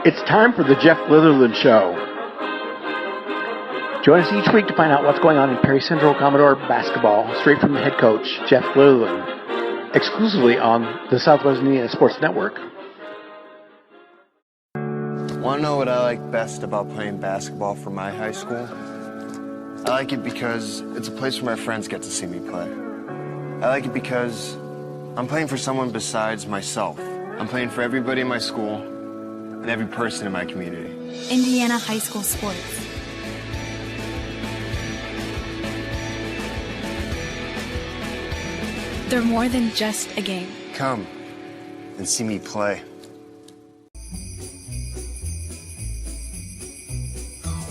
It's time for the Jeff Litherland Show. Join us each week to find out what's going on in Perry Central Commodore basketball, straight from the head coach, Jeff Litherland, exclusively on the Southwest Indiana Sports Network. Want to know what I like best about playing basketball for my high school? I like it because it's a place where my friends get to see me play. I like it because I'm playing for someone besides myself. I'm playing for everybody in my school and every person in my community. Indiana high school sports. They're more than just a game. Come and see me play.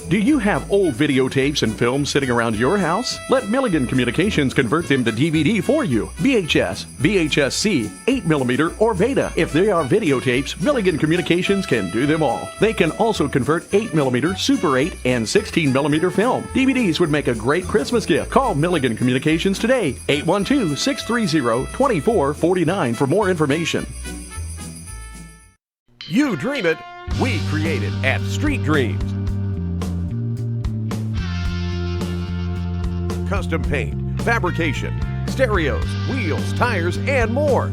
Do you have old videotapes and films sitting around your house? Let Milligan Communications convert them to DVD for you. VHS, VHS-C, 8mm, or Beta. If they are videotapes, Milligan Communications can do them all. They can also convert 8mm, Super 8, and 16mm film. DVDs would make a great Christmas gift. Call Milligan Communications today, 812-630-2449 for more information. You dream it, we create it at Street Dreams. Custom paint, fabrication, stereos, wheels, tires, and more.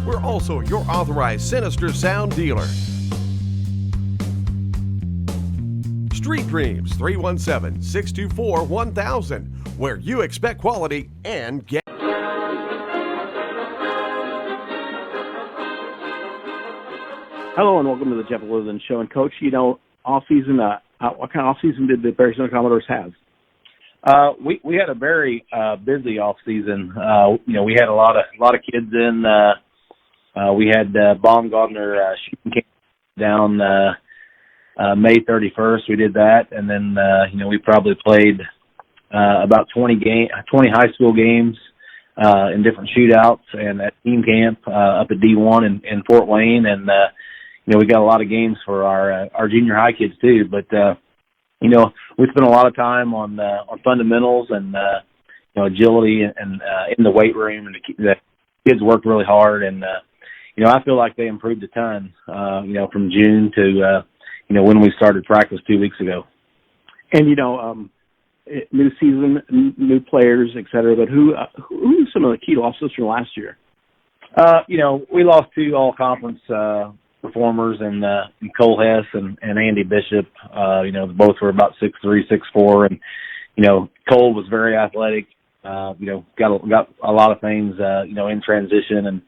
We're also your authorized Sinister Sound dealer. Street Dreams, 317-624-1000, where you expect quality and get. Hello and welcome to the Jeff Litherland Show. And Coach, off season, what kind of off season did the Perry Central Commodores have? We had a very busy off season. We had a lot of kids in. We had Baumgartner shooting camp down May 31st. We did that, and then we probably played about 20 high school games in different shootouts and at team camp up at D1 in Fort Wayne, and we got a lot of games for our junior high kids too. But we spent a lot of time on fundamentals and agility and in the weight room, and the kids worked really hard. And I feel like they improved a ton. From June to when we started practice 2 weeks ago. And new season, new players, et cetera. But who are some of the key losses from last year? We lost two all-conference performers and Cole Hess and Andy Bishop. Both were about 6'3", 6'4", and Cole was very athletic. Got a lot of things in transition and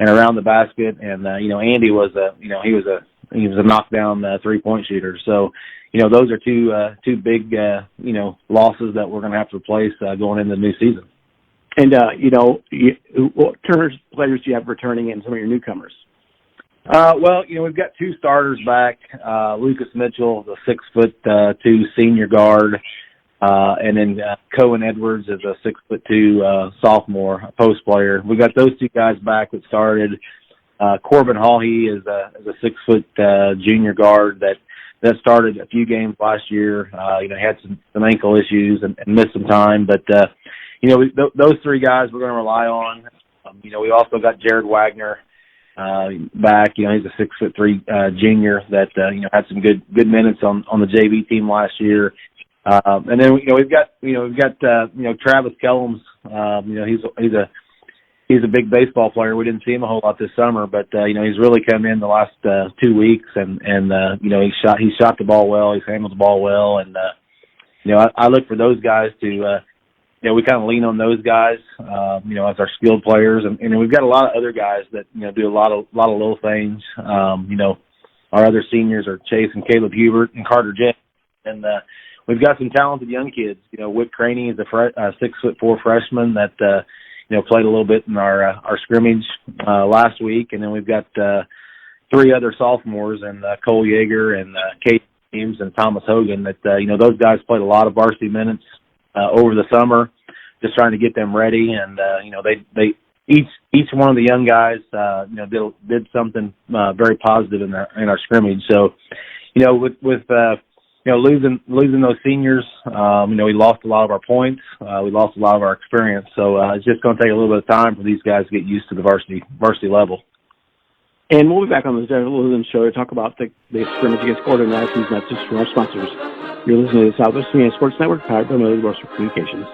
around the basket, and Andy was he was a knockdown 3-point shooter. So those are two big losses that we're going to have to replace going into the new season. And what players do you have returning and some of your newcomers? We've got two starters back. Lucas Mitchell, the 6'2" senior guard, and then Cohen Edwards is a 6'2" sophomore post player. We got those two guys back that started. Corbin Hawhey is a 6 foot junior guard that started a few games last year. Had some ankle issues and missed some time, but those three guys we're going to rely on. We also got Jared Wagner back. He's a 6'3" junior that had some good minutes on the JV team last year. And then we've got Travis Kellums. He's a big baseball player. We didn't see him a whole lot this summer, but he's really come in the last 2 weeks, and he shot the ball well. He's handled the ball well, and I look for those guys to we kind of lean on those guys as our skilled players, and we've got a lot of other guys that do a lot of little things. Our other seniors are Chase and Caleb Hubert and Carter J. And we've got some talented young kids. Whit Craney is a 6'4" freshman that played a little bit in our scrimmage last week, and then we've got three other sophomores, and Cole Yeager and Kate James and Thomas Hogan. That those guys played a lot of varsity minutes over the summer, just trying to get them ready. And they each one of the young guys did something very positive in our scrimmage. So with losing those seniors, we lost a lot of our points. We lost a lot of our experience. So it's just going to take a little bit of time for these guys to get used to the varsity level. And we'll be back on the Jeff Litherland Show to talk about the scrimmage against Gordon last season. That's just from our sponsors. You're listening to the Southwest Indiana Sports Network, powered by Litherland Communications.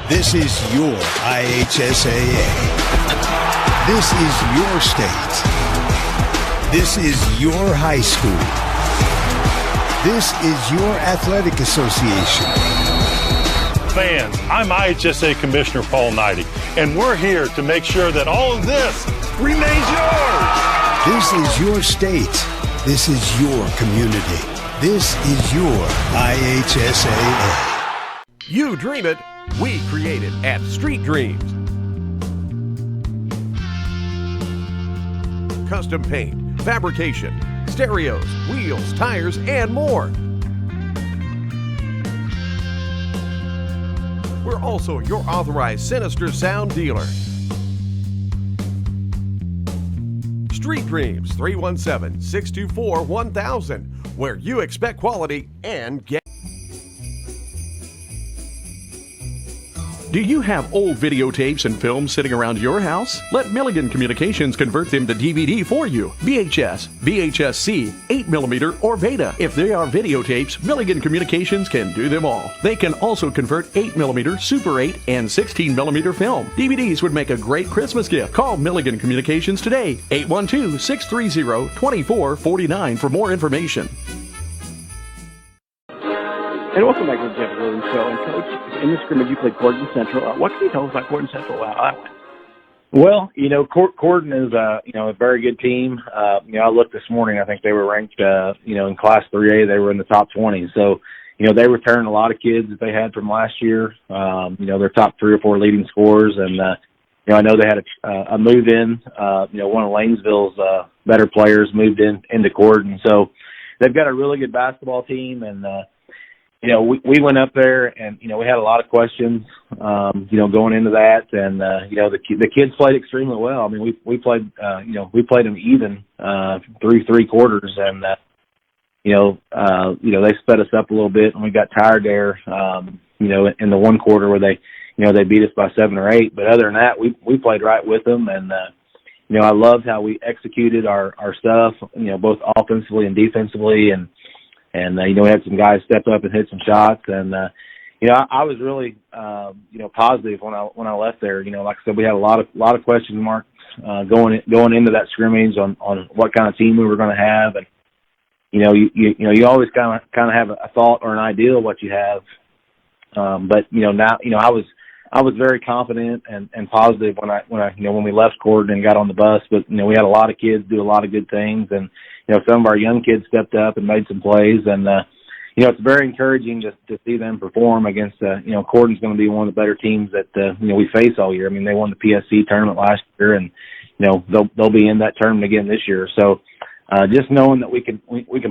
This is your IHSAA. This is your state. This is your high school. This is your athletic association. Fans, I'm IHSA Commissioner Paul Knighty, and we're here to make sure that all of this remains yours. This is your state. This is your community. This is your IHSAA. You dream it, we create it at Street Dreams. Custom paint, fabrication, stereos, wheels, tires, and more. We're also your authorized Sinister Sound dealer. Street Dreams, 317-624-1000, where you expect quality and get. Do you have old videotapes and films sitting around your house? Let Milligan Communications convert them to DVD for you. VHS, VHS-C, 8mm, or Beta. If they are videotapes, Milligan Communications can do them all. They can also convert 8mm, Super 8, and 16mm film. DVDs would make a great Christmas gift. Call Milligan Communications today, 812-630-2449 for more information. And welcome back to the Jeff Litherland Show. And Coach, in the scrimmage, you played Gordon Central. What can you tell us about Gordon Central? Well, Gordon is a very good team. I looked this morning. I think they were ranked, in Class 3A. They were in the top 20. So, they returned a lot of kids that they had from last year. Their top 3 or 4 leading scorers, and I know they had a move in. One of Lanesville's better players moved into Gordon. So they've got a really good basketball team, and we went up there and, we had a lot of questions, going into that. And, the kids played extremely well. I mean, we played them even, through 3 quarters. And, they sped us up a little bit and we got tired there, in the 1 quarter where they beat us by 7 or 8. But other than that, we played right with them. And, I loved how we executed our stuff, both offensively and defensively. And we had some guys step up and hit some shots, and I was really positive when I left there. Like I said, we had a lot of question marks going into that scrimmage on what kind of team we were going to have, and you always kind of have a thought or an idea of what you have, but now I was very confident and positive when we left Gordon and got on the bus. But we had a lot of kids do a lot of good things, and some of our young kids stepped up and made some plays, and it's very encouraging to see them perform against Gordon's going to be one of the better teams that we face all year. I mean, they won the PSC tournament last year, and they'll be in that tournament again this year. So just knowing that we can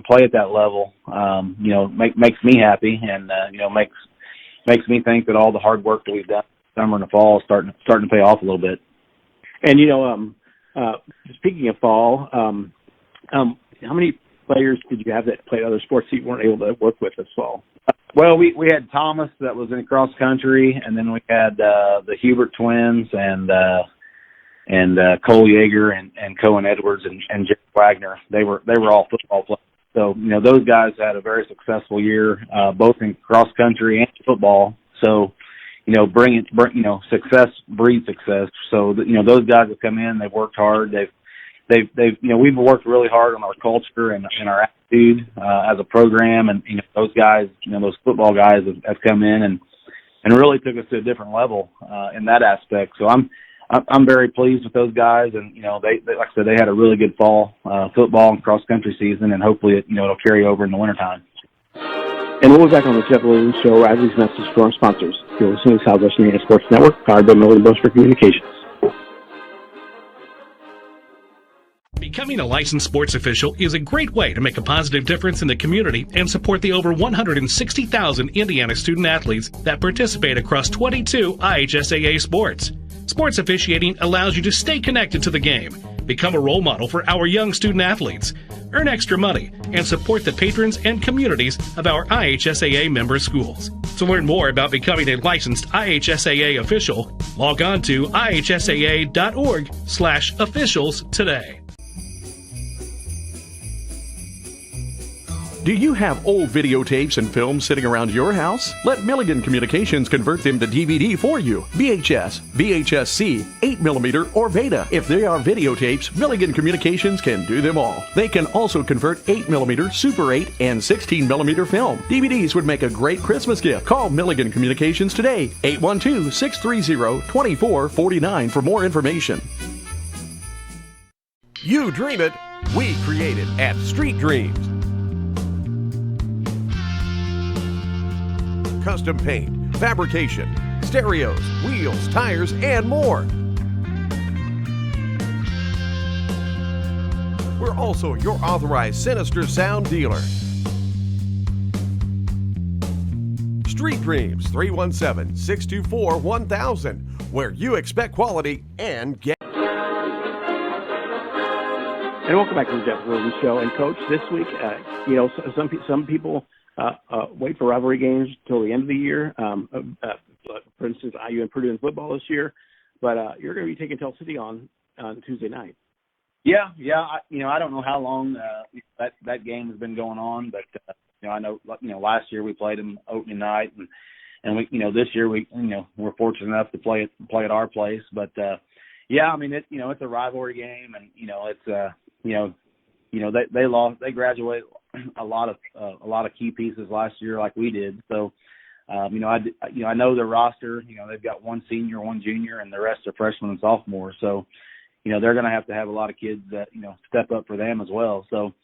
play at that level, makes me happy, and makes me think that all the hard work that we've done summer and the fall is starting to pay off a little bit. And speaking of fall, how many players did you have that played other sports that you weren't able to work with this fall? Well, we had Thomas that was in cross country, and then we had the Hubert twins and Cole Yeager and Cohen Edwards and Jeff Wagner. They were all football players. So those guys had a very successful year, both in cross country and football. So success breeds success. So those guys have come in. They've worked hard. We've worked really hard on our culture and our attitude as a program, and those guys, those football guys have come in and really took us to a different level in that aspect. So I'm very pleased with those guys, and they like I said, they had a really good fall football and cross country season, and hopefully it'll carry over in the wintertime. And we'll be back on the Jeff Litherland Show right after these messages from our sponsors. You're listening to Southwest Indiana Sports Network, powered by Litherland Communications. Becoming a licensed sports official is a great way to make a positive difference in the community and support the over 160,000 Indiana student athletes that participate across 22 IHSAA sports. Sports officiating allows you to stay connected to the game, become a role model for our young student athletes, earn extra money, and support the patrons and communities of our IHSAA member schools. To learn more about becoming a licensed IHSAA official, log on to ihsaa.org/officials today. Do you have old videotapes and films sitting around your house? Let Milligan Communications convert them to DVD for you. VHS, VHS-C, 8mm, or Beta. If they are videotapes, Milligan Communications can do them all. They can also convert 8mm, Super 8, and 16mm film. DVDs would make a great Christmas gift. Call Milligan Communications today, 812-630-2449 for more information. You dream it, we create it at Street Dreams. Custom paint, fabrication, stereos, wheels, tires, and more. We're also your authorized Sinister Sound dealer. Street Dreams, 317-624-1000, where you expect quality and get. And welcome back to the Jeff Litherland Show. And Coach, this week, some people wait for rivalry games till the end of the year. For instance, IU and Purdue in football this year. But you're going to be taking Tell City on Tuesday night. Yeah. I don't know how long that game has been going on, but I know last year we played them opening night, and we this year we're fortunate enough to play at our place. But it's a rivalry game, and they graduated a lot of key pieces last year like we did. So, I know their roster, they've got one senior, one junior, and the rest are freshmen and sophomores. So, they're going to have a lot of kids that, step up for them as well. So,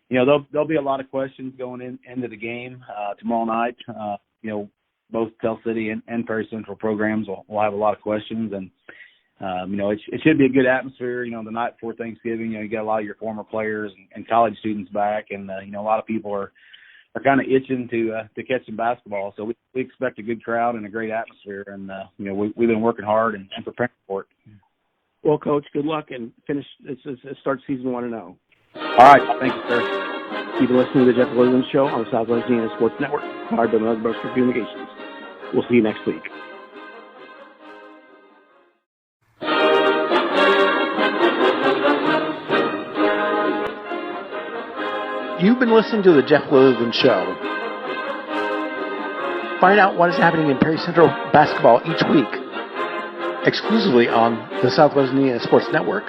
there'll be a lot of questions going into the game tomorrow night. Both Tell City and Perry Central programs will have a lot of questions, and it should be a good atmosphere. The night before Thanksgiving, you got a lot of your former players and college students back, and a lot of people are kind of itching to catch some basketball. So we expect a good crowd and a great atmosphere, and we've been working hard and preparing for it. Well, Coach, good luck and start season 1-0. All right, thank you, sir. You've been listening to the Jeff Litherland Show on the Southwest Indiana Sports Network, powered by Mud Communications. We'll see you next week. You've been listening to the Jeff Litherland Show. Find out what is happening in Perry Central basketball each week, exclusively on the Southwest Indiana Sports Network.